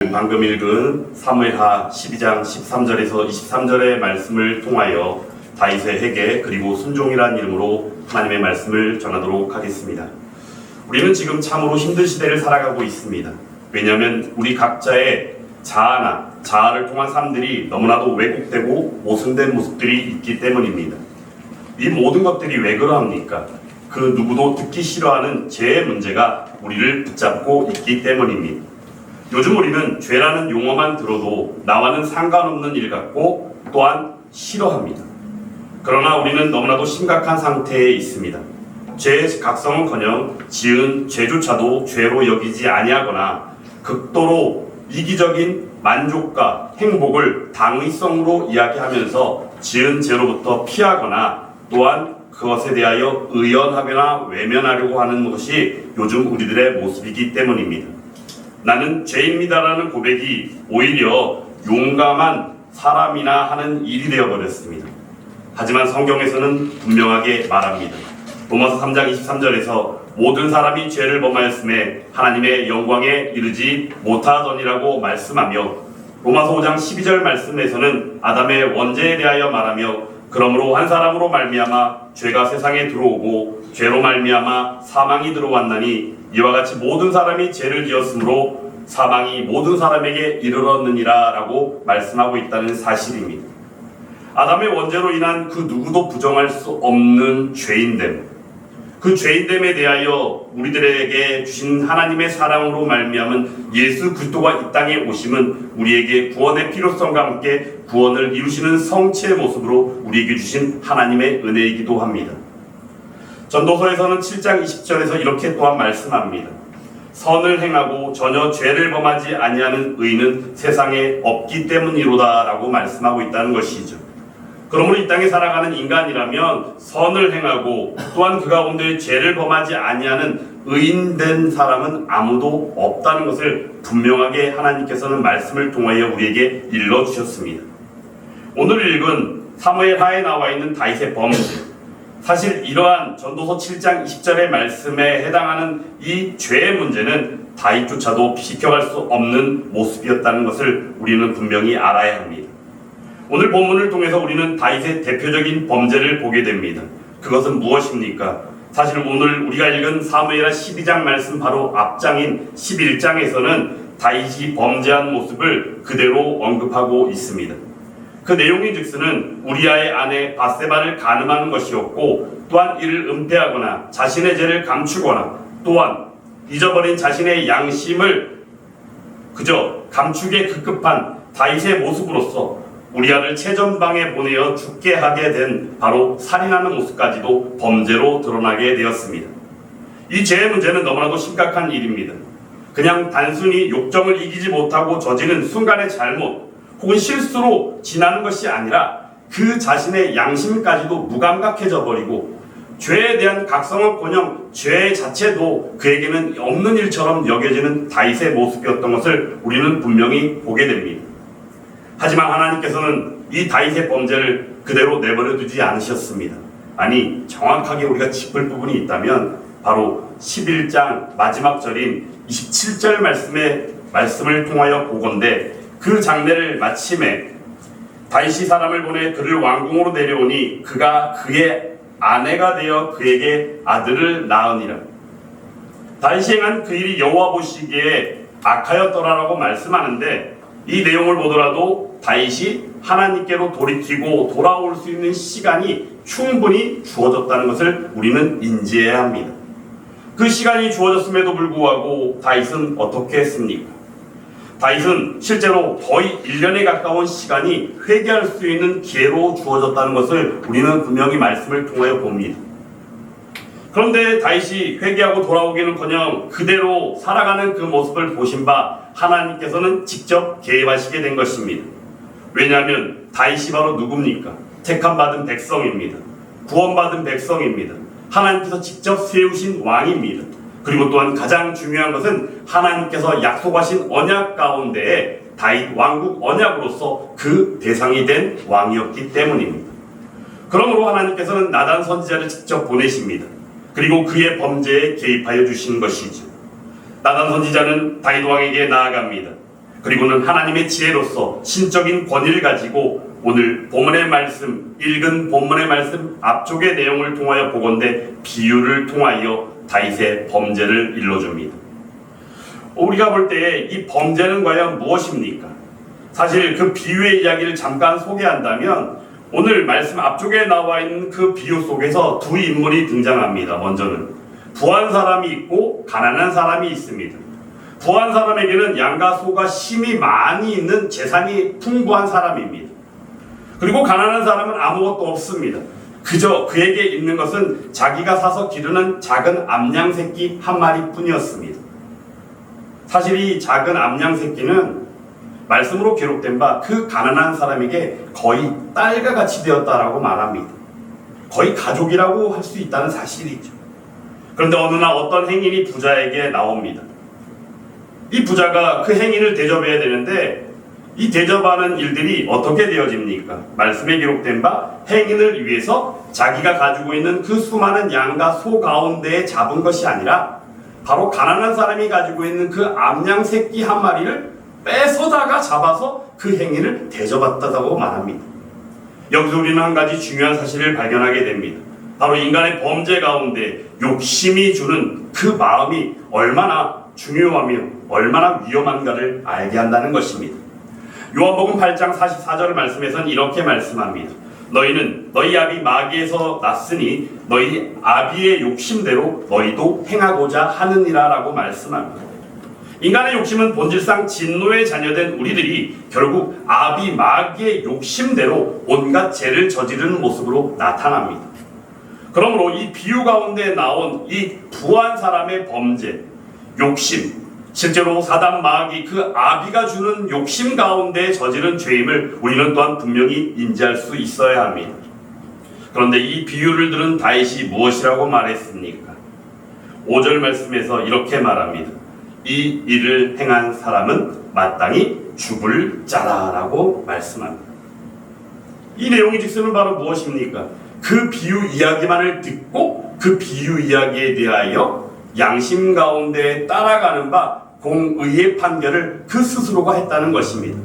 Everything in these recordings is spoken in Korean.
방금 읽은 사무엘하 12장 13절에서 23절의 말씀을 통하여 다윗의 회개 그리고 순종이라는 이름으로 하나님의 말씀을 전하도록 하겠습니다. 우리는 지금 참으로 힘든 시대를 살아가고 있습니다. 왜냐하면 우리 각자의 자아를 통한 삶들이 너무나도 왜곡되고 모순된 모습들이 있기 때문입니다. 이 모든 것들이 왜 그러합니까? 그 누구도 듣기 싫어하는 죄의 문제가 우리를 붙잡고 있기 때문입니다. 요즘 우리는 죄라는 용어만 들어도 나와는 상관없는 일 같고 또한 싫어합니다. 그러나 우리는 너무나도 심각한 상태에 있습니다. 죄의 각성은커녕 지은 죄조차도 죄로 여기지 아니하거나 극도로 이기적인 만족과 행복을 당위성으로 이야기하면서 지은 죄로부터 피하거나 또한 그것에 대하여 의연하거나 외면하려고 하는 것이 요즘 우리들의 모습이기 때문입니다. 나는 죄입니다라는 고백이 오히려 용감한 사람이나 하는 일이 되어버렸습니다. 하지만 성경에서는 분명하게 말합니다. 로마서 3장 23절에서 모든 사람이 죄를 범하였음에 하나님의 영광에 이르지 못하더니라고 말씀하며 로마서 5장 12절 말씀에서는 아담의 원죄에 대하여 말하며 그러므로 한 사람으로 말미암아 죄가 세상에 들어오고 죄로 말미암아 사망이 들어왔나니 이와 같이 모든 사람이 죄를 지었으므로 사망이 모든 사람에게 이르렀느니라 라고 말씀하고 있다는 사실입니다. 아담의 원죄로 인한 그 누구도 부정할 수 없는 죄인됨, 그 죄인됨에 대하여 우리들에게 주신 하나님의 사랑으로 말미암은 예수 그리스도가 이 땅에 오심은 우리에게 구원의 필요성과 함께 구원을 이루시는 성체의 모습으로 우리에게 주신 하나님의 은혜이기도 합니다. 전도서에서는 7장 20절에서 이렇게 또한 말씀합니다. 선을 행하고 전혀 죄를 범하지 아니하는 의는 세상에 없기 때문이로다 라고 말씀하고 있다는 것이죠. 그러므로 이 땅에 살아가는 인간이라면 선을 행하고 또한 그 가운데 죄를 범하지 아니하는 의인된 사람은 아무도 없다는 것을 분명하게 하나님께서는 말씀을 통하여 우리에게 일러주셨습니다. 오늘 읽은 사무엘하에 나와 있는 다윗의 범죄, 사실 이러한 전도서 7장 20절의 말씀에 해당하는 이 죄의 문제는 다윗조차도 비켜갈 수 없는 모습이었다는 것을 우리는 분명히 알아야 합니다. 오늘 본문을 통해서 우리는 다윗의 대표적인 범죄를 보게 됩니다. 그것은 무엇입니까? 사실 오늘 우리가 읽은 사무엘하 12장 말씀 바로 앞장인 11장에서는 다윗이 범죄한 모습을 그대로 언급하고 있습니다. 그 내용이 즉스는 우리아의 아내 밧세바를 간음하는 것이었고 또한 이를 은폐하거나 자신의 죄를 감추거나 또한 잊어버린 자신의 양심을 그저 감추기에 급급한 다윗의 모습으로서 우리아를 최전방에 보내어 죽게 하게 된 바로 살인하는 모습까지도 범죄로 드러나게 되었습니다. 이 죄의 문제는 너무나도 심각한 일입니다. 그냥 단순히 욕정을 이기지 못하고 저지른 순간의 잘못 혹은 실수로 지나는 것이 아니라 그 자신의 양심까지도 무감각해져 버리고 죄에 대한 각성은커녕 죄 자체도 그에게는 없는 일처럼 여겨지는 다윗의 모습이었던 것을 우리는 분명히 보게 됩니다. 하지만 하나님께서는 이 다윗의 범죄를 그대로 내버려 두지 않으셨습니다. 아니, 정확하게 우리가 짚을 부분이 있다면 바로 11장 마지막 절인 27절 말씀을 통하여 보건대 그 장례를 마침에 다윗이 사람을 보내 그를 왕궁으로 데려오니 그가 그의 아내가 되어 그에게 아들을 낳으니라. 다윗이 행한 그 일이 여호와 보시기에 악하였더라라고 말씀하는데 이 내용을 보더라도 다윗이 하나님께로 돌이키고 돌아올 수 있는 시간이 충분히 주어졌다는 것을 우리는 인지해야 합니다. 그 시간이 주어졌음에도 불구하고 다윗은 어떻게 했습니까? 다윗은 실제로 거의 1년에 가까운 시간이 회개할 수 있는 기회로 주어졌다는 것을 우리는 분명히 말씀을 통하여 봅니다. 그런데 다윗이 회개하고 돌아오기는커녕 그대로 살아가는 그 모습을 보신 바 하나님께서는 직접 개입하시게 된 것입니다. 왜냐하면 다윗이 바로 누굽니까? 택함받은 백성입니다. 구원받은 백성입니다. 하나님께서 직접 세우신 왕입니다. 그리고 또한 가장 중요한 것은 하나님께서 약속하신 언약 가운데에 다윗 왕국 언약으로서 그 대상이 된 왕이었기 때문입니다. 그러므로 하나님께서는 나단 선지자를 직접 보내십니다. 그리고 그의 범죄에 개입하여 주신 것이죠. 나단 선지자는 다윗 왕에게 나아갑니다. 그리고는 하나님의 지혜로서 신적인 권위를 가지고 오늘 본문의 말씀, 읽은 본문의 말씀 앞쪽의 내용을 통하여 보건대 비유를 통하여 다윗의 범죄를 일러줍니다. 우리가 볼 때 이 범죄는 과연 무엇입니까? 사실 그 비유의 이야기를 잠깐 소개한다면 오늘 말씀 앞쪽에 나와 있는 그 비유 속에서 두 인물이 등장합니다. 먼저는 부한 사람이 있고 가난한 사람이 있습니다. 부한 사람에게는 양과 소가 심이 많이 있는 재산이 풍부한 사람입니다. 그리고 가난한 사람은 아무것도 없습니다. 그저 그에게 있는 것은 자기가 사서 기르는 작은 암양 새끼 한 마리뿐이었습니다. 사실 이 작은 암양 새끼는 말씀으로 기록된 바 그 가난한 사람에게 거의 딸과 같이 되었다라고 말합니다. 거의 가족이라고 할 수 있다는 사실이죠. 그런데 어느 날 어떤 행인이 부자에게 나옵니다. 이 부자가 그 행인을 대접해야 되는데 이 대접하는 일들이 어떻게 되어집니까? 말씀에 기록된 바 행인을 위해서 자기가 가지고 있는 그 수많은 양과 소 가운데에 잡은 것이 아니라 바로 가난한 사람이 가지고 있는 그 암양 새끼 한 마리를 뺏어다가 잡아서 그 행인을 대접했다고 말합니다. 여기서 우리는 한 가지 중요한 사실을 발견하게 됩니다. 바로 인간의 범죄 가운데 욕심이 주는 그 마음이 얼마나 중요하며 얼마나 위험한가를 알게 한다는 것입니다. 요한복음 8장 44절 말씀에서는 이렇게 말씀합니다. 너희는 너희 아비 마귀에서 났으니 너희 아비의 욕심대로 너희도 행하고자 하느니라 라고 말씀합니다. 인간의 욕심은 본질상 진노의 자녀된 우리들이 결국 아비 마귀의 욕심대로 온갖 죄를 저지르는 모습으로 나타납니다. 그러므로 이 비유 가운데 나온 이 부한 사람의 범죄, 욕심, 실제로 사단 마귀 그 아비가 주는 욕심 가운데 저지른 죄임을 우리는 또한 분명히 인지할 수 있어야 합니다. 그런데 이 비유를 들은 다윗이 무엇이라고 말했습니까? 5절 말씀에서 이렇게 말합니다. 이 일을 행한 사람은 마땅히 죽을 자라라고 말씀합니다. 이 내용이 즉서는 바로 무엇입니까? 그 비유 이야기만을 듣고 그 비유 이야기에 대하여 양심 가운데 따라가는 바 공의의 판결을 그 스스로가 했다는 것입니다.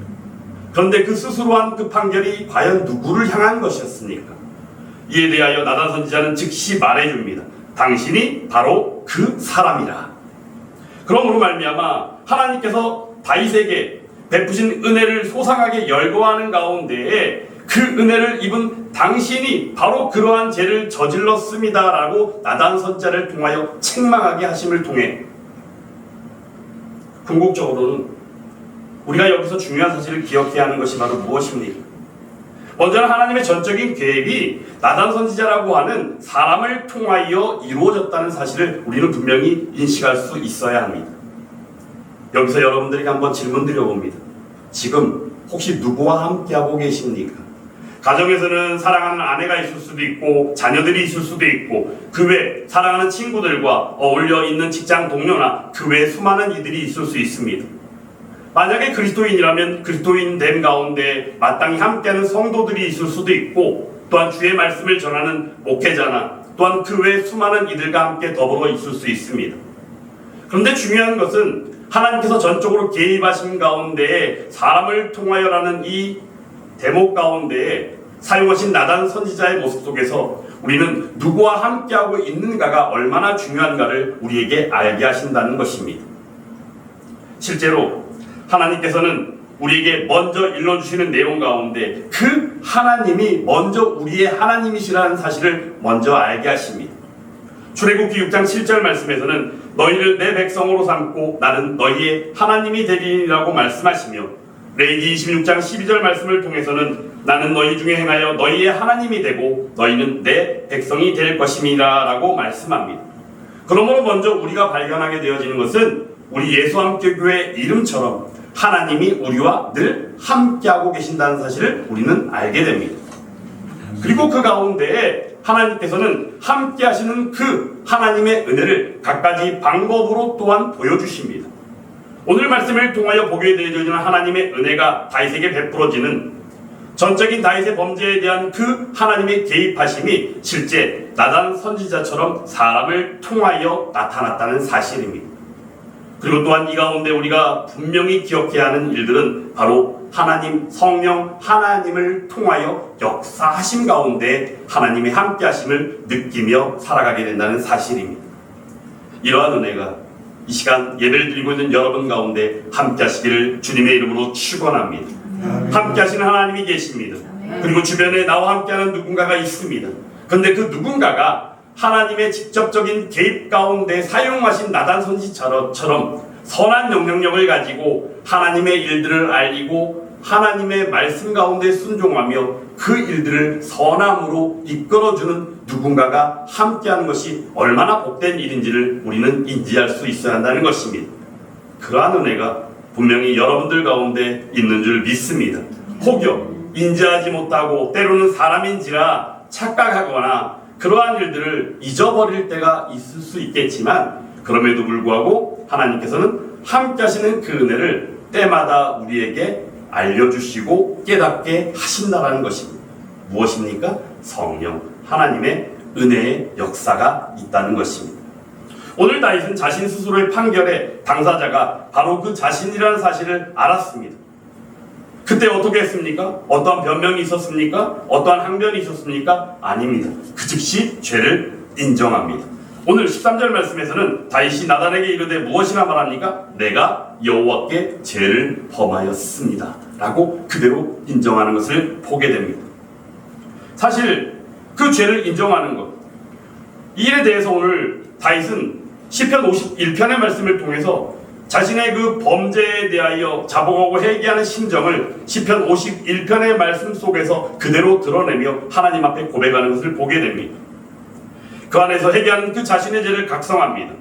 그런데 그 스스로 한 그 판결이 과연 누구를 향한 것이었습니까? 이에 대하여 나단 선지자는 즉시 말해줍니다. 당신이 바로 그 사람이라. 그러므로 말미암아 하나님께서 다윗에게 베푸신 은혜를 소상하게 열거하는 가운데에 그 은혜를 입은 당신이 바로 그러한 죄를 저질렀습니다 라고 나단 선지자를 통하여 책망하게 하심을 통해 궁극적으로는 우리가 여기서 중요한 사실을 기억해야 하는 것이 바로 무엇입니까? 먼저는 하나님의 전적인 계획이 나단 선지자라고 하는 사람을 통하여 이루어졌다는 사실을 우리는 분명히 인식할 수 있어야 합니다. 여기서 여러분들에게 한번 질문 드려봅니다. 지금 혹시 누구와 함께하고 계십니까? 가정에서는 사랑하는 아내가 있을 수도 있고 자녀들이 있을 수도 있고 그 외 사랑하는 친구들과 어울려 있는 직장 동료나 그 외 수많은 이들이 있을 수 있습니다. 만약에 그리스도인이라면 그리스도인됨 가운데 마땅히 함께하는 성도들이 있을 수도 있고 또한 주의 말씀을 전하는 목회자나 또한 그 외 수많은 이들과 함께 더불어 있을 수 있습니다. 그런데 중요한 것은 하나님께서 전적으로 개입하신 가운데 사람을 통하여라는 이 대목 가운데 사용하신 나단 선지자의 모습 속에서 우리는 누구와 함께하고 있는가가 얼마나 중요한가를 우리에게 알게 하신다는 것입니다. 실제로 하나님께서는 우리에게 먼저 일러주시는 내용 가운데 그 하나님이 먼저 우리의 하나님이시라는 사실을 먼저 알게 하십니다. 출애굽기 6장 7절 말씀에서는 너희를 내 백성으로 삼고 나는 너희의 하나님이 되리라고 말씀하시며 레위기 26장 12절 말씀을 통해서는 나는 너희 중에 행하여 너희의 하나님이 되고 너희는 내 백성이 될 것임이라 라고 말씀합니다. 그러므로 먼저 우리가 발견하게 되어지는 것은 우리 예수함교회 이름처럼 하나님이 우리와 늘 함께하고 계신다는 사실을 우리는 알게 됩니다. 그리고 그 가운데 하나님께서는 함께 하시는 그 하나님의 은혜를 갖가지 방법으로 또한 보여주십니다. 오늘 말씀을 통하여 보게 되어지는 하나님의 은혜가 다윗에게 베풀어지는 전적인 다윗의 범죄에 대한 그 하나님의 개입하심이 실제 나단 선지자처럼 사람을 통하여 나타났다는 사실입니다. 그리고 또한 이 가운데 우리가 분명히 기억해야 하는 일들은 바로 하나님, 성령 하나님을 통하여 역사하심 가운데 하나님의 함께하심을 느끼며 살아가게 된다는 사실입니다. 이러한 은혜가 이 시간 예배를 드리고 있는 여러분 가운데 함께하시기를 주님의 이름으로 축원합니다. 함께하시는 하나님이 계십니다. 그리고 주변에 나와 함께하는 누군가가 있습니다. 그런데 그 누군가가 하나님의 직접적인 개입 가운데 사용하신 나단 선지처럼 선한 영향력을 가지고 하나님의 일들을 알리고 하나님의 말씀 가운데 순종하며 그 일들을 선함으로 이끌어주는 누군가가 함께하는 것이 얼마나 복된 일인지를 우리는 인지할 수 있어야 한다는 것입니다. 그러한 은혜가 분명히 여러분들 가운데 있는 줄 믿습니다. 혹여 인지하지 못하고 때로는 사람인지라 착각하거나 그러한 일들을 잊어버릴 때가 있을 수 있겠지만 그럼에도 불구하고 하나님께서는 함께 하시는 그 은혜를 때마다 우리에게 알려주시고 깨닫게 하신다라는 것입니다. 무엇입니까? 성령 하나님의 은혜의 역사가 있다는 것입니다. 오늘 다윗은 자신 스스로의 판결의 당사자가 바로 그 자신이라는 사실을 알았습니다. 그때 어떻게 했습니까? 어떠한 변명이 있었습니까? 어떠한 항변이 있었습니까? 아닙니다. 그 즉시 죄를 인정합니다. 오늘 13절 말씀에서는 다윗이 나단에게 이르되 무엇이나 말합니까? 내가 여호와께 죄를 범하였습니다 라고 그대로 인정하는 것을 보게 됩니다. 사실 그 죄를 인정하는 것, 이 일에 대해서 오늘 다윗은 시편 51편의 말씀을 통해서 자신의 그 범죄에 대하여 자복하고 회개하는 심정을 시편 51편의 말씀 속에서 그대로 드러내며 하나님 앞에 고백하는 것을 보게 됩니다. 그 안에서 회개하는 그 자신의 죄를 각성합니다.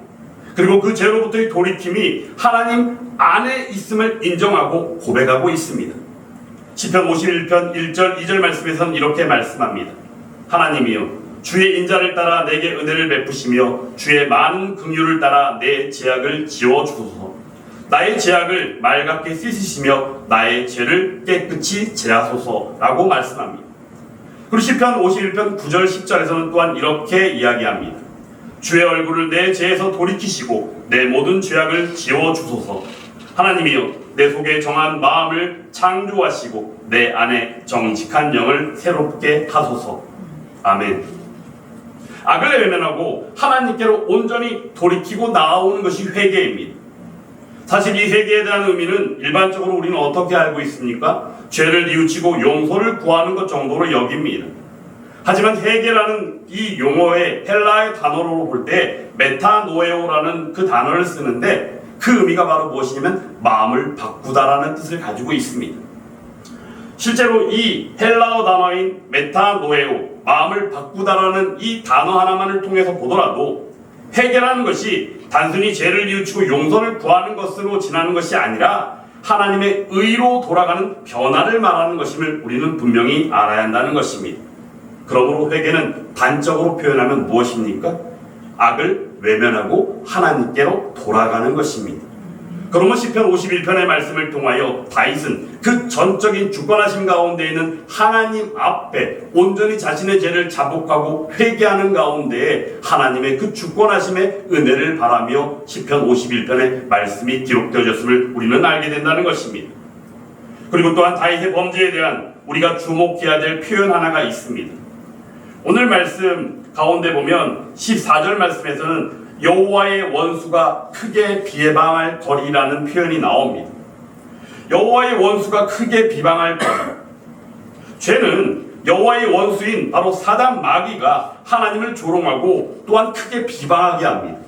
그리고 그 죄로부터의 돌이킴이 하나님 안에 있음을 인정하고 고백하고 있습니다. 시편 51편 1절 2절 말씀에서는 이렇게 말씀합니다. 하나님이여 주의 인자를 따라 내게 은혜를 베푸시며 주의 많은 긍휼을 따라 내 죄악을 지워주소서. 나의 죄악을 맑게 씻으시며 나의 죄를 깨끗이 제하소서라고 말씀합니다. 그리고 시편 51편 9절 10절에서는 또한 이렇게 이야기합니다. 주의 얼굴을 내 죄에서 돌이키시고 내 모든 죄악을 지워주소서. 하나님이여 내 속에 정한 마음을 창조하시고 내 안에 정직한 영을 새롭게 하소서. 아멘. 악을 외면하고 하나님께로 온전히 돌이키고 나아오는 것이 회개입니다. 사실 이 회개에 대한 의미는 일반적으로 우리는 어떻게 알고 있습니까? 죄를 뉘우치고 용서를 구하는 것 정도로 여깁니다. 하지만 회개라는 이 용어의 헬라의 단어로 볼 때 메타노에오라는 그 단어를 쓰는데 그 의미가 바로 무엇이냐면 마음을 바꾸다라는 뜻을 가지고 있습니다. 실제로 이 헬라어 단어인 메타노에오, 마음을 바꾸다라는 이 단어 하나만을 통해서 보더라도 회개라는 것이 단순히 죄를 뉘우치고 용서를 구하는 것으로 지나는 것이 아니라 하나님의 의로 돌아가는 변화를 말하는 것임을 우리는 분명히 알아야 한다는 것입니다. 그러므로 회개는 단적으로 표현하면 무엇입니까? 악을 외면하고 하나님께로 돌아가는 것입니다. 그러면 시편 51편의 말씀을 통하여 다윗은 그 전적인 주권하심 가운데 있는 하나님 앞에 온전히 자신의 죄를 자복하고 회개하는 가운데 하나님의 그 주권하심의 은혜를 바라며 시편 51편의 말씀이 기록되어졌음을 우리는 알게 된다는 것입니다. 그리고 또한 다윗의 범죄에 대한 우리가 주목해야 될 표현 하나가 있습니다. 오늘 말씀 가운데 보면 14절 말씀에서는 여호와의 원수가 크게 비방할 거리라는 표현이 나옵니다. 여호와의 원수가 크게 비방할 거리. 죄는 여호와의 원수인 바로 사단 마귀가 하나님을 조롱하고 또한 크게 비방하게 합니다.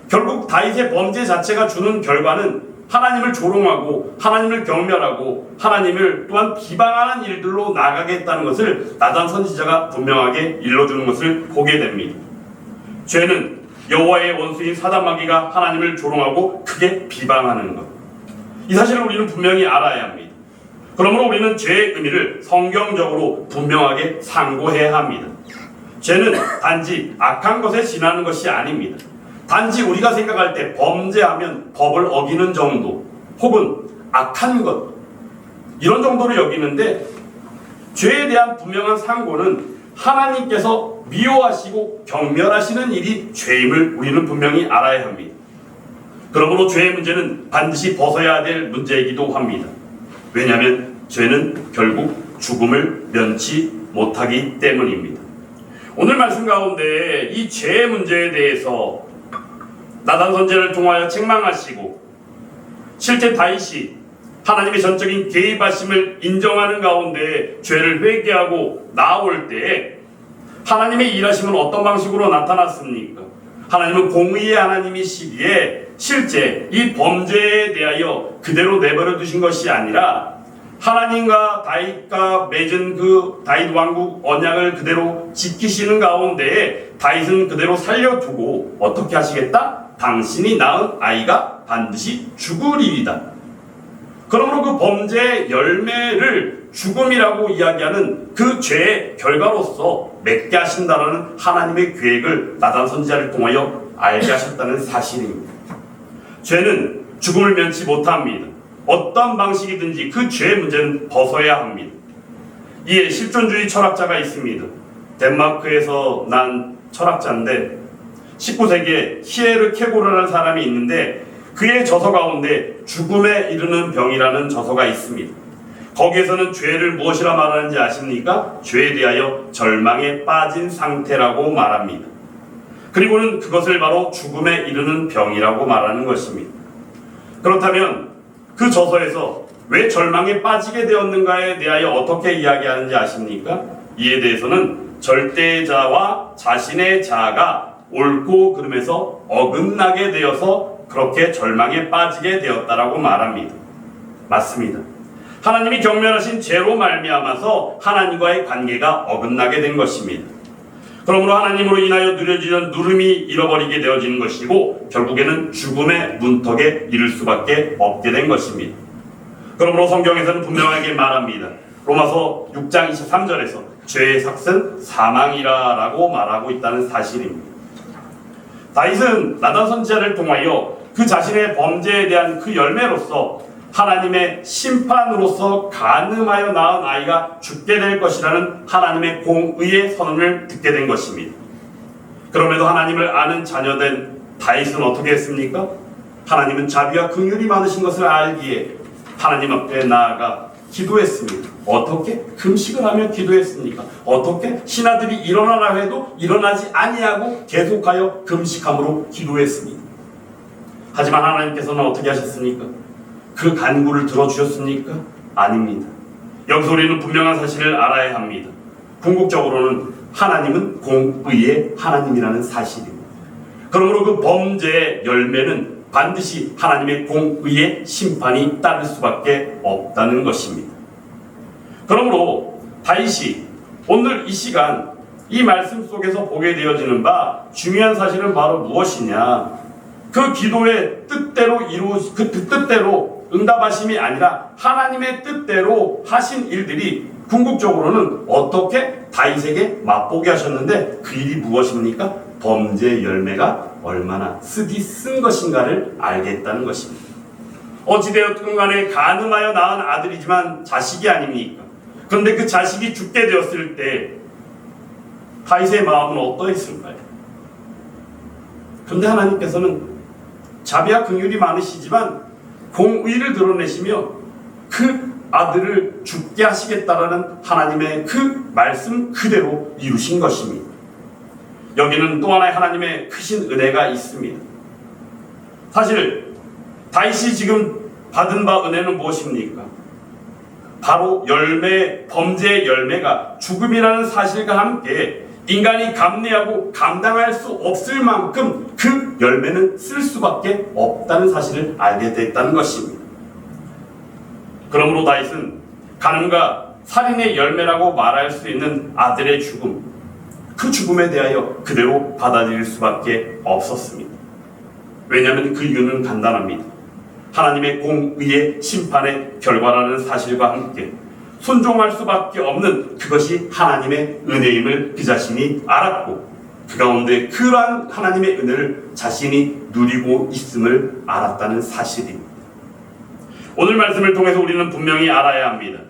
결국 다윗의 범죄 자체가 주는 결과는 하나님을 조롱하고 하나님을 경멸하고 하나님을 또한 비방하는 일들로 나가겠다는 것을 나단 선지자가 분명하게 일러주는 것을 보게 됩니다. 죄는 여호와의 원수인 사단 마귀가 하나님을 조롱하고 크게 비방하는 것, 이 사실을 우리는 분명히 알아야 합니다. 그러므로 우리는 죄의 의미를 성경적으로 분명하게 상고해야 합니다. 죄는 단지 악한 것에 지나는 것이 아닙니다. 단지 우리가 생각할 때 범죄하면 법을 어기는 정도 혹은 악한 것, 이런 정도로 여기는데 죄에 대한 분명한 상고는 하나님께서 미워하시고 경멸하시는 일이 죄임을 우리는 분명히 알아야 합니다. 그러므로 죄의 문제는 반드시 벗어야 될 문제이기도 합니다. 왜냐하면 죄는 결국 죽음을 면치 못하기 때문입니다. 오늘 말씀 가운데 이 죄의 문제에 대해서 나단 선지자를 통하여 책망하시고 실제 다윗이 하나님의 전적인 개입하심을 인정하는 가운데 죄를 회개하고 나아올 때 하나님의 일하심은 어떤 방식으로 나타났습니까? 하나님은 공의의 하나님이시기에 실제 이 범죄에 대하여 그대로 내버려 두신 것이 아니라 하나님과 다윗과 맺은 그 다윗 왕국 언약을 그대로 지키시는 가운데 다윗은 그대로 살려두고 어떻게 하시겠다? 당신이 낳은 아이가 반드시 죽으리이다. 그러므로 그 범죄의 열매를 죽음이라고 이야기하는 그 죄의 결과로서 맺게 하신다라는 하나님의 계획을 나단 선지자를 통하여 알게 하셨다는 사실입니다. 죄는 죽음을 면치 못합니다. 어떤 방식이든지 그 죄의 문제는 벗어야 합니다. 이에 실존주의 철학자가 있습니다. 덴마크에서 난 철학자인데 19세기에 히에르 케고르라는 사람이 있는데 그의 저서 가운데 죽음에 이르는 병이라는 저서가 있습니다. 거기에서는 죄를 무엇이라 말하는지 아십니까? 죄에 대하여 절망에 빠진 상태라고 말합니다. 그리고는 그것을 바로 죽음에 이르는 병이라고 말하는 것입니다. 그렇다면 그 저서에서 왜 절망에 빠지게 되었는가에 대하여 어떻게 이야기하는지 아십니까? 이에 대해서는 절대자와 자신의 자아가 옳고 그름에서 어긋나게 되어서 그렇게 절망에 빠지게 되었다라고 말합니다. 맞습니다. 하나님이 경멸하신 죄로 말미암아서 하나님과의 관계가 어긋나게 된 것입니다. 그러므로 하나님으로 인하여 누려지는 누름이 잃어버리게 되어지는 것이고 결국에는 죽음의 문턱에 이를 수밖에 없게 된 것입니다. 그러므로 성경에서는 분명하게 말합니다. 로마서 6장 23절에서 죄의 삭은 사망이라 라고 말하고 있다는 사실입니다. 다윗은 나단 선지자를 통하여 그 자신의 범죄에 대한 그 열매로서 하나님의 심판으로서 간음하여 낳은 아이가 죽게 될 것이라는 하나님의 공의의 선언을 듣게 된 것입니다. 그럼에도 하나님을 아는 자녀된 다윗은 어떻게 했습니까? 하나님은 자비와 긍휼이 많으신 것을 알기에 하나님 앞에 나아가 기도했습니다. 어떻게? 금식을 하며 기도했습니까? 어떻게? 신하들이 일어나라 해도 일어나지 아니하고 계속하여 금식함으로 기도했습니다. 하지만 하나님께서는 어떻게 하셨습니까? 그 간구를 들어주셨습니까? 아닙니다. 여기서 우리는 분명한 사실을 알아야 합니다. 궁극적으로는 하나님은 공의의 하나님이라는 사실입니다. 그러므로 그 범죄의 열매는 반드시 하나님의 공의의 심판이 따를 수밖에 없다는 것입니다. 그러므로 다윗이 오늘 이 시간 이 말씀 속에서 보게 되어지는 바 중요한 사실은 바로 무엇이냐? 그 기도의 뜻대로 그 뜻대로 응답하심이 아니라 하나님의 뜻대로 하신 일들이 궁극적으로는 어떻게 다윗에게 맛보게 하셨는데 그 일이 무엇입니까? 범죄의 열매가 얼마나 쓰디 쓴 것인가를 알겠다는 것입니다. 어찌되었든 간에 간음하여 낳은 아들이지만 자식이 아닙니까? 그런데 그 자식이 죽게 되었을 때 다윗의 마음은 어떠했을까요? 그런데 하나님께서는 자비와 긍휼이 많으시지만 공의를 드러내시며 그 아들을 죽게 하시겠다라는 하나님의 그 말씀 그대로 이루신 것입니다. 여기는 또 하나의 하나님의 크신 은혜가 있습니다. 사실 다윗이 지금 받은 바 은혜는 무엇입니까? 바로 범죄의 열매가 죽음이라는 사실과 함께 인간이 감내하고 감당할 수 없을 만큼 그 열매는 쓸 수밖에 없다는 사실을 알게 됐다는 것입니다. 그러므로 다윗은 간음과 살인의 열매라고 말할 수 있는 아들의 죽음, 그 죽음에 대하여 그대로 받아들일 수밖에 없었습니다. 왜냐하면 그 이유는 간단합니다. 하나님의 공의의 심판의 결과라는 사실과 함께 순종할 수밖에 없는 그것이 하나님의 은혜임을 그 자신이 알았고 그 가운데 그러한 하나님의 은혜를 자신이 누리고 있음을 알았다는 사실입니다. 오늘 말씀을 통해서 우리는 분명히 알아야 합니다.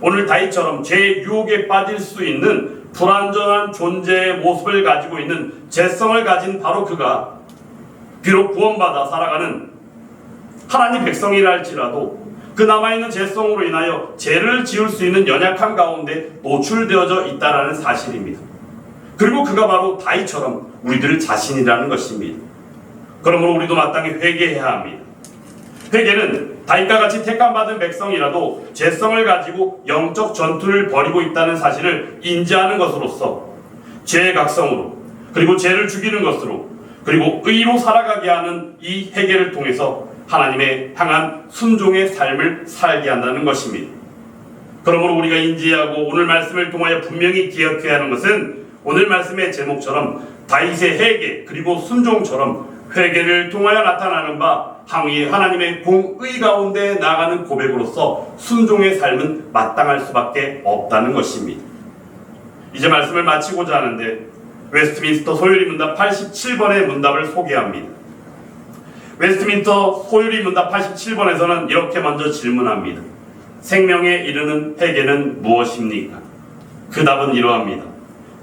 오늘 다윗처럼 죄의 유혹에 빠질 수 있는 불완전한 존재의 모습을 가지고 있는 죄성을 가진 바로 그가 비록 구원받아 살아가는 하나님 백성이라 할지라도 그 남아있는 죄성으로 인하여 죄를 지을 수 있는 연약한 가운데 노출되어져 있다는 사실입니다. 그리고 그가 바로 다윗처럼 우리들 자신이라는 것입니다. 그러므로 우리도 마땅히 회개해야 합니다. 회개는 다윗과 같이 택함받은 백성이라도 죄성을 가지고 영적 전투를 벌이고 있다는 사실을 인지하는 것으로서 죄의 각성으로, 그리고 죄를 죽이는 것으로, 그리고 의로 살아가게 하는 이 회개를 통해서 하나님의 향한 순종의 삶을 살게 한다는 것입니다. 그러므로 우리가 인지하고 오늘 말씀을 통하여 분명히 기억해야 하는 것은 오늘 말씀의 제목처럼 다윗의 회개 그리고 순종처럼 회개를 통하여 나타나는 바 항의 하나님의 공의 가운데 나가는 고백으로서 순종의 삶은 마땅할 수밖에 없다는 것입니다. 이제 말씀을 마치고자 하는데 웨스트민스터 소유리 문답 87번의 문답을 소개합니다. 웨스트민스터 소유리 문답 87번에서는 이렇게 먼저 질문합니다. 생명에 이르는 회개는 무엇입니까? 그 답은 이러합니다.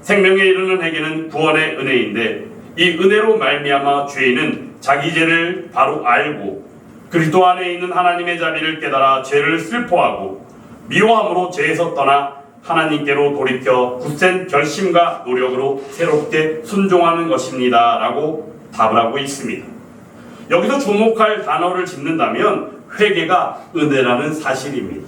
생명에 이르는 회개는 구원의 은혜인데 이 은혜로 말미암아 죄인은 자기 죄를 바로 알고 그리스도 안에 있는 하나님의 자비를 깨달아 죄를 슬퍼하고 미워함으로 죄에서 떠나 하나님께로 돌이켜 굳센 결심과 노력으로 새롭게 순종하는 것입니다 라고 답을 하고 있습니다. 여기서 주목할 단어를 짚는다면 회개가 은혜라는 사실입니다.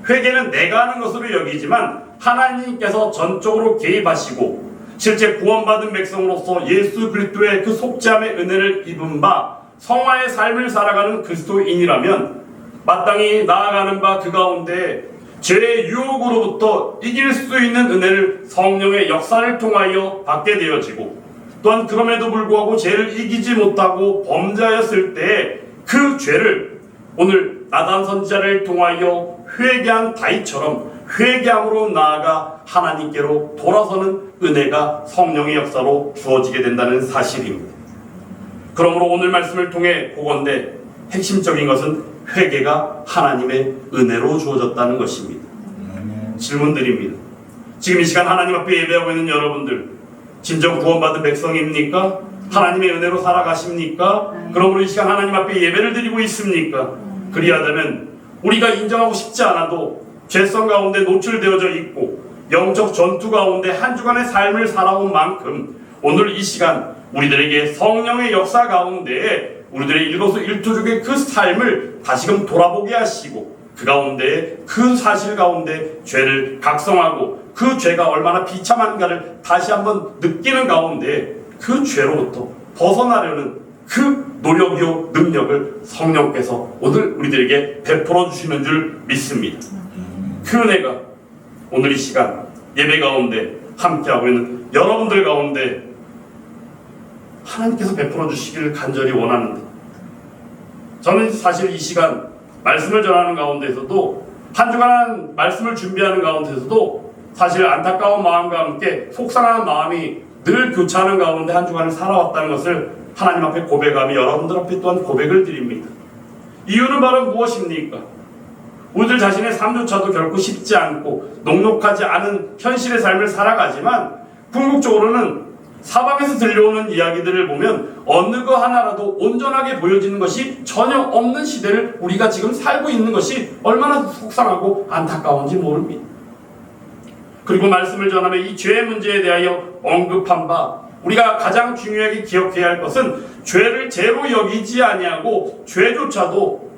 회개는 내가 하는 것으로 여기지만 하나님께서 전적으로 개입하시고 실제 구원받은 백성으로서 예수 그리스도의 그 속죄함의 은혜를 입은 바 성화의 삶을 살아가는 그리스도인이라면 마땅히 나아가는 바 그 가운데 죄의 유혹으로부터 이길 수 있는 은혜를 성령의 역사를 통하여 받게 되어지고 또한 그럼에도 불구하고 죄를 이기지 못하고 범죄하였을 때 그 죄를 오늘 나단 선지자를 통하여 회개한 다윗처럼 회개함으로 나아가 하나님께로 돌아서는 은혜가 성령의 역사로 주어지게 된다는 사실입니다. 그러므로 오늘 말씀을 통해 보건대 핵심적인 것은 회개가 하나님의 은혜로 주어졌다는 것입니다. 질문드립니다. 지금 이 시간 하나님 앞에 예배하고 있는 여러분들 진정 구원받은 백성입니까? 하나님의 은혜로 살아가십니까? 그러므로 이 시간 하나님 앞에 예배를 드리고 있습니까? 그리하다면 우리가 인정하고 싶지 않아도 죄성 가운데 노출되어져 있고 영적 전투 가운데 한 주간의 삶을 살아온 만큼 오늘 이 시간 우리들에게 성령의 역사 가운데 우리들의 일거수일투족의 그 삶을 다시금 돌아보게 하시고 그 가운데 그 사실 가운데 죄를 각성하고 그 죄가 얼마나 비참한가를 다시 한번 느끼는 가운데 그 죄로부터 벗어나려는 그 노력이요 능력을 성령께서 오늘 우리들에게 베풀어 주시는 줄 믿습니다. 그 은혜가 오늘 이 시간 예배 가운데 함께하고 있는 여러분들 가운데 하나님께서 베풀어 주시기를 간절히 원하는데 저는 사실 이 시간 말씀을 전하는 가운데서도 한 주간 말씀을 준비하는 가운데서도 사실 안타까운 마음과 함께 속상한 마음이 늘 교차하는 가운데 한 주간을 살아왔다는 것을 하나님 앞에 고백하며 여러분들 앞에 또한 고백을 드립니다. 이유는 바로 무엇입니까? 우리들 자신의 삶조차도 결코 쉽지 않고 녹록하지 않은 현실의 삶을 살아가지만 궁극적으로는 사방에서 들려오는 이야기들을 보면 어느 거 하나라도 온전하게 보여지는 것이 전혀 없는 시대를 우리가 지금 살고 있는 것이 얼마나 속상하고 안타까운지 모릅니다. 그리고 말씀을 전하며 이 죄의 문제에 대하여 언급한 바 우리가 가장 중요하게 기억해야 할 것은 죄를 죄로 여기지 아니하고 죄조차도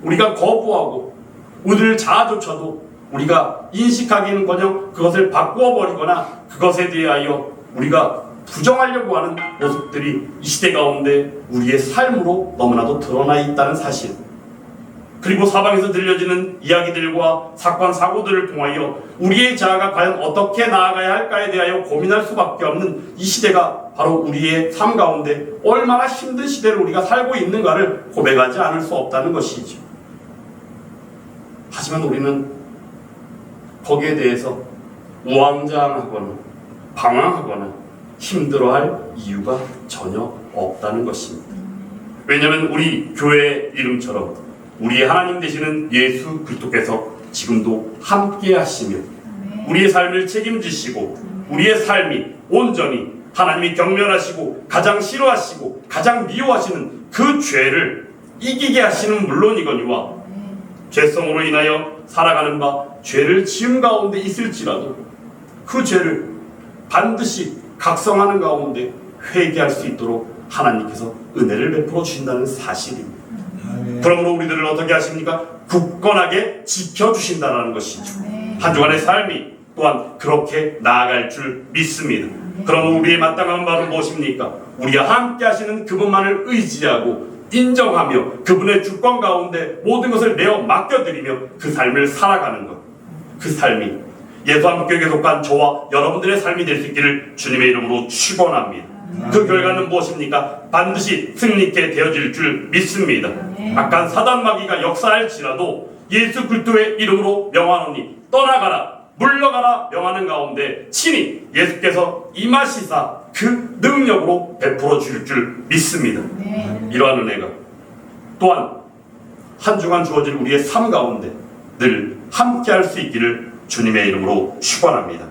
우리가 거부하고 우리들 자아조차도 우리가 인식하기는커녕 그것을 바꾸어 버리거나 그것에 대하여 우리가 부정하려고 하는 모습들이 이 시대 가운데 우리의 삶으로 너무나도 드러나 있다는 사실, 그리고 사방에서 들려지는 이야기들과 사건 사고들을 통하여 우리의 자아가 과연 어떻게 나아가야 할까에 대하여 고민할 수밖에 없는 이 시대가 바로 우리의 삶 가운데 얼마나 힘든 시대를 우리가 살고 있는가를 고백하지 않을 수 없다는 것이죠. 하지만 우리는 거기에 대해서 우왕좌왕하거나 방황하거나 힘들어할 이유가 전혀 없다는 것입니다. 왜냐하면 우리 교회의 이름처럼 우리의 하나님 되시는 예수 그리스도께서 지금도 함께 하시며 우리의 삶을 책임지시고 우리의 삶이 온전히 하나님이 경멸하시고 가장 싫어하시고 가장 미워하시는 그 죄를 이기게 하시는 물론이거니와 죄성으로 인하여 살아가는 바 죄를 지은 가운데 있을지라도 그 죄를 반드시 각성하는 가운데 회개할 수 있도록 하나님께서 은혜를 베풀어 주신다는 사실입니다. 그러므로 우리들을 어떻게 하십니까? 굳건하게 지켜주신다는 것이죠. 한 주간의 삶이 또한 그렇게 나아갈 줄 믿습니다. 그러면 우리의 마땅한 바는 무엇입니까? 우리와 함께 하시는 그분만을 의지하고 인정하며 그분의 주권 가운데 모든 것을 내어 맡겨드리며 그 삶을 살아가는 것. 그 삶이 예수함교회에 속한 저와 여러분들의 삶이 될 수 있기를 주님의 이름으로 축원합니다. 그 결과는 무엇입니까? 반드시 승리케 되어질 줄 믿습니다. 약간 사단 마귀가 역사할지라도 예수 그리스도의 이름으로 명하노니 떠나가라 물러가라 명하는 가운데 친히 예수께서 임하시사 그 능력으로 베풀어 주실 줄 믿습니다. 이러한 은혜가 또한 한 주간 주어질 우리의 삶 가운데 늘 함께 할 수 있기를 주님의 이름으로 축원합니다.